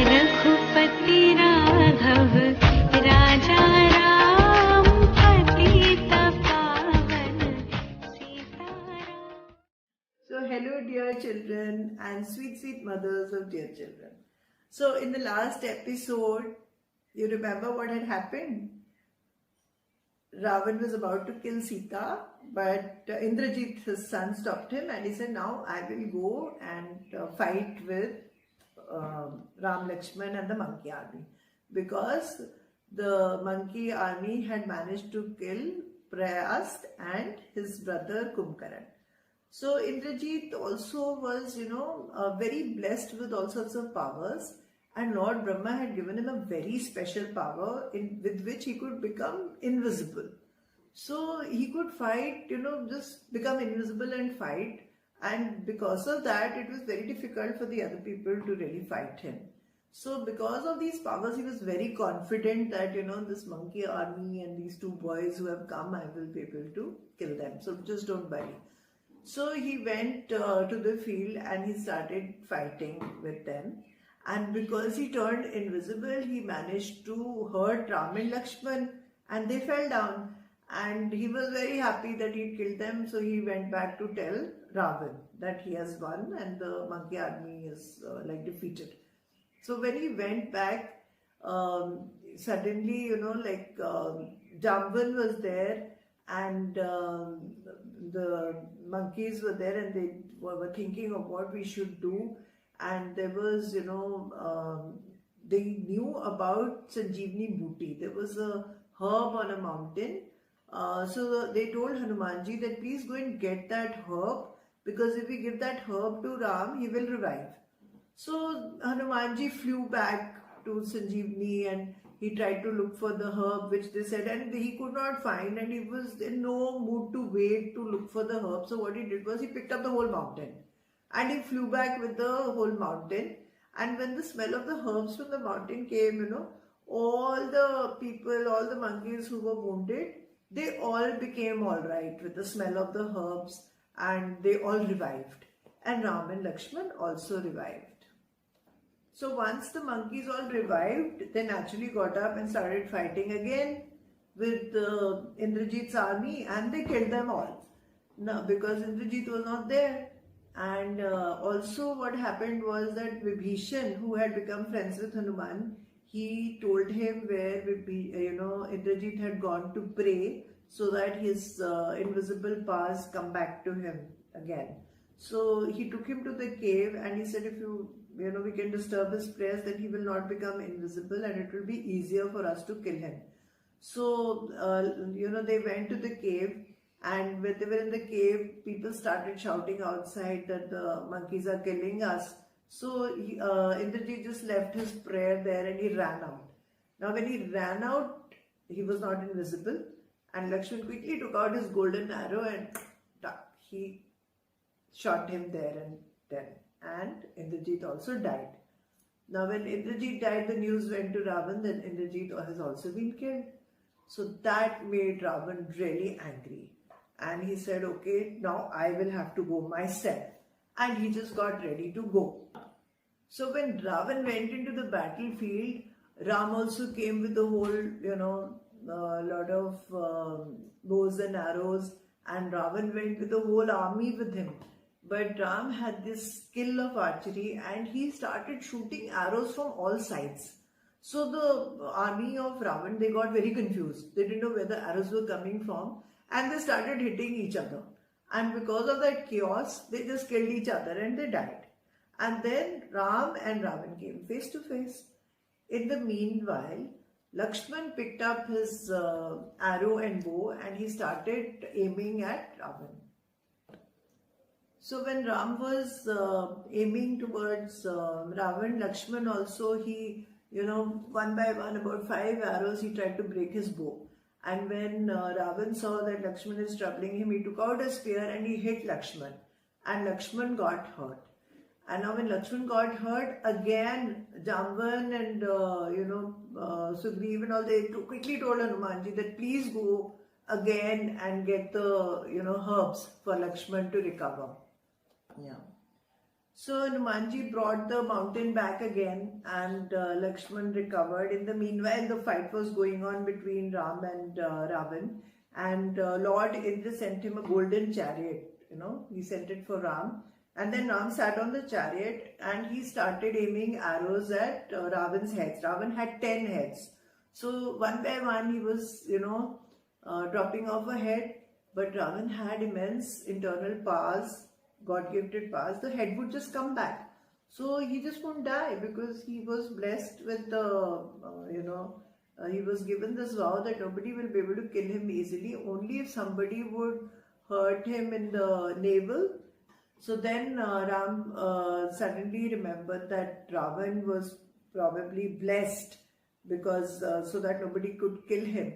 रघुपति राघव राजा राम पतित पावन Sitaram. So hello dear children and sweet mothers of dear children. So in the last episode, you remember what had happened? Ravan was about to kill Sita, but Indrajit, his son, stopped him and he said, now I will go and fight with Ram, Lakshman and the monkey army, because the monkey army had managed to kill Prayast and his brother Kumbhakarna. So Indrajit also was, very blessed with all sorts of powers, and Lord Brahma had given him a very special power with which he could become invisible. So he could fight, just become invisible and fight. And because of that, it was very difficult for the other people to really fight him. So because of these powers, he was very confident that, this monkey army and these two boys who have come, I will be able to kill them. So just don't worry. So he went to the field and he started fighting with them. And because he turned invisible, he managed to hurt Ram and Lakshman, and they fell down. And he was very happy that he killed them, so he went back to tell Ravan that he has won and the monkey army is defeated. So when he went back, suddenly, Jamban was there and the monkeys were there, and they were thinking of what we should do. And there was, they knew about Sanjeevani Booty. There was a herb on a mountain. So they told Hanumanji that please go and get that herb, because if we give that herb to Ram, he will revive. So Hanumanji flew back to Sanjeevani and he tried to look for the herb which they said, and he could not find, and he was in no mood to wait to look for the herb. So what he did was he picked up the whole mountain and he flew back with the whole mountain. And when the smell of the herbs from the mountain came, all the people, all the monkeys who were wounded, they all became all right with the smell of the herbs, and they all revived. And Ram and Lakshman also revived. So once the monkeys all revived, they naturally got up and started fighting again with Indrajit's army, and they killed them all. Now, because Indrajit was not there. And also what happened was that Vibhishan, who had become friends with Hanuman, he told him where Indrajit had gone to pray, so that his invisible powers come back to him again. So he took him to the cave and he said, if we can disturb his prayers, then he will not become invisible and it will be easier for us to kill him. So, they went to the cave. And when they were in the cave, people started shouting outside that the monkeys are killing us. So Indrajit just left his prayer there and he ran out. Now when he ran out, he was not invisible. And Lakshman quickly took out his golden arrow and he shot him there and then. And Indrajit also died. Now when Indrajit died, the news went to Ravan that Indrajit has also been killed. So that made Ravan really angry. And he said, okay, now I will have to go myself. And he just got ready to go. So when Ravan went into the battlefield, Ram also came with the whole, lot of bows and arrows. And Ravan went with the whole army with him. But Ram had this skill of archery and he started shooting arrows from all sides. So the army of Ravan, they got very confused. They didn't know where the arrows were coming from. And they started hitting each other. And because of that chaos, they just killed each other and they died. And then Ram and Ravan came face to face. In the meanwhile, Lakshman picked up his arrow and bow and he started aiming at Ravan. So when Ram was aiming towards Ravan, Lakshman also, he, one by one, about 5 arrows, he tried to break his bow. And when Ravan saw that Lakshman is troubling him, he took out a spear and he hit Lakshman. And Lakshman got hurt. And now when Lakshman got hurt, again Jamban and Sugriv and all, they quickly told Hanumanji that please go again and get the herbs for Lakshman to recover. Yeah. So Hanumanji brought the mountain back again, and Lakshman recovered. In the meanwhile, the fight was going on between Ram and Ravan, and Lord Indra sent him a golden chariot. He sent it for Ram, and then Ram sat on the chariot and he started aiming arrows at Ravan's heads. Ravan had 10 heads, so one by one he was, dropping off a head. But Ravan had immense internal powers, God-gifted powers. The head would just come back. So he just won't die because he was blessed with the, he was given this vow that nobody will be able to kill him easily, only if somebody would hurt him in the navel. So then Ram suddenly remembered that Ravan was probably blessed because so that nobody could kill him.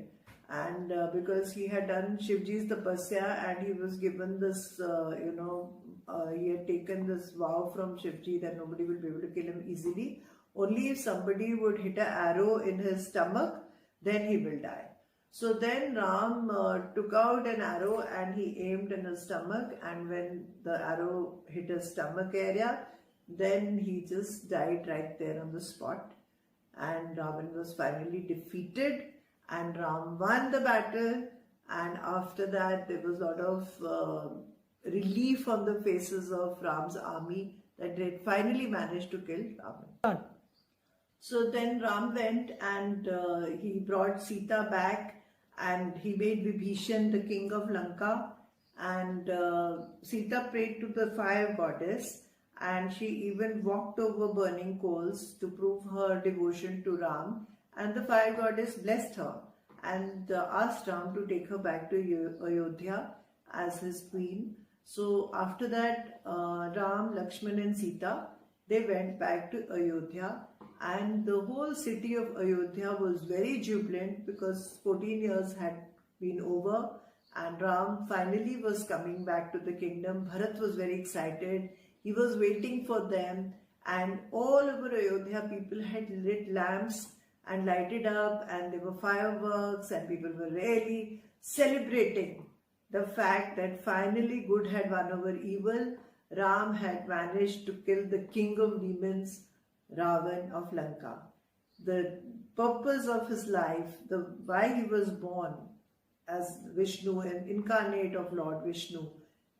And because he had done Shivji's tapasya and he was given this, he had taken this vow from Shivji that nobody will be able to kill him easily. Only if somebody would hit an arrow in his stomach, then he will die. So then Ram took out an arrow and he aimed in his stomach, and when the arrow hit his stomach area, then he just died right there on the spot. And Ravan was finally defeated. And Ram won the battle, and after that there was a lot of relief on the faces of Ram's army that they finally managed to kill Ravan. So then Ram went and he brought Sita back, and he made Vibhishan the king of Lanka, and Sita prayed to the fire goddess, and she even walked over burning coals to prove her devotion to Ram. And the fire goddess blessed her and asked Ram to take her back to Ayodhya as his queen. So after that, Ram, Lakshman and Sita, they went back to Ayodhya, and the whole city of Ayodhya was very jubilant because 14 years had been over and Ram finally was coming back to the kingdom. Bharat was very excited. He was waiting for them, and all over Ayodhya people had lit lamps and lighted up, and there were fireworks, and people were really celebrating the fact that finally good had won over evil. Ram had managed to kill the king of demons, Ravan of Lanka. The purpose of his life, why he was born as Vishnu, an incarnate of Lord Vishnu,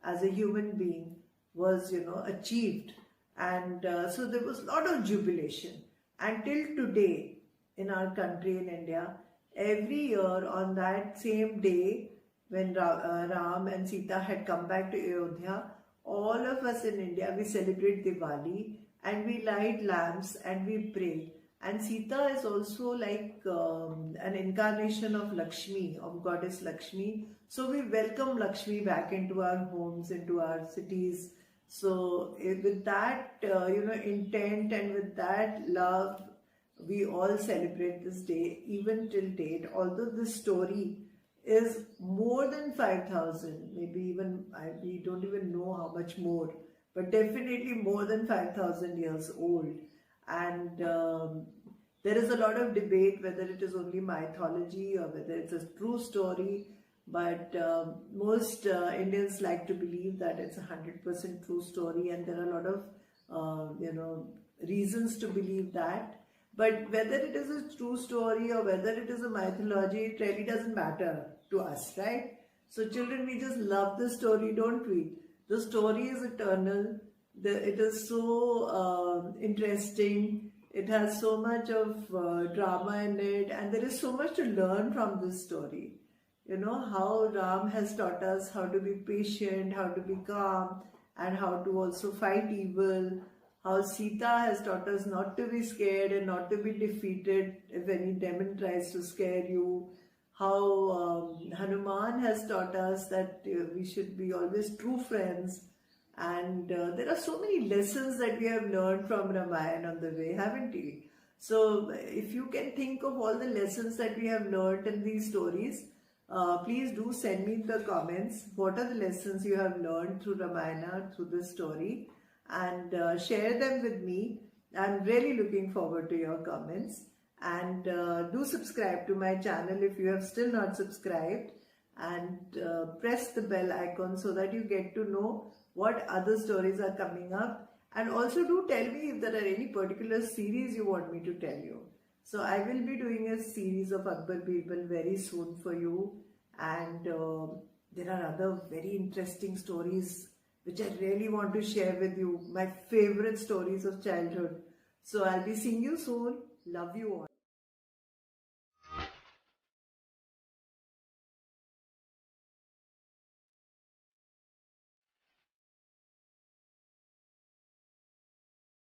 as a human being, was, achieved. And so there was a lot of jubilation. Until today, in our country, in India, every year on that same day when Ram and Sita had come back to Ayodhya, all of us in India, we celebrate Diwali and we light lamps and we pray. And Sita is also like an incarnation of Lakshmi, of goddess Lakshmi. So we welcome Lakshmi back into our homes, into our cities. So with that, intent and with that love, we all celebrate this day, even till date. Although this story is more than 5,000, maybe even, we don't even know how much more, but definitely more than 5,000 years old. And there is a lot of debate whether it is only mythology or whether it's a true story. But most Indians like to believe that it's 100% true story, and there are a lot of, reasons to believe that. But whether it is a true story or whether it is a mythology, it really doesn't matter to us, right? So children, we just love the story, don't we? The story is eternal. It is so interesting. It has so much of drama in it, and there is so much to learn from this story. How Ram has taught us how to be patient, how to be calm, and how to also fight evil. How Sita has taught us not to be scared and not to be defeated if any demon tries to scare you. How Hanuman has taught us that we should be always true friends. And there are so many lessons that we have learned from Ramayana on the way, haven't we? So if you can think of all the lessons that we have learned in these stories, please do send me the comments. What are the lessons you have learned through Ramayana, through this story? And share them with me. I'm really looking forward to your comments. And do subscribe to my channel if you have still not subscribed. And press the bell icon so that you get to know what other stories are coming up. And also do tell me if there are any particular series you want me to tell you. So I will be doing a series of Akbar Birbal very soon for you, and there are other very interesting stories which I really want to share with you, my favorite stories of childhood. So I'll be seeing you soon. Love you all.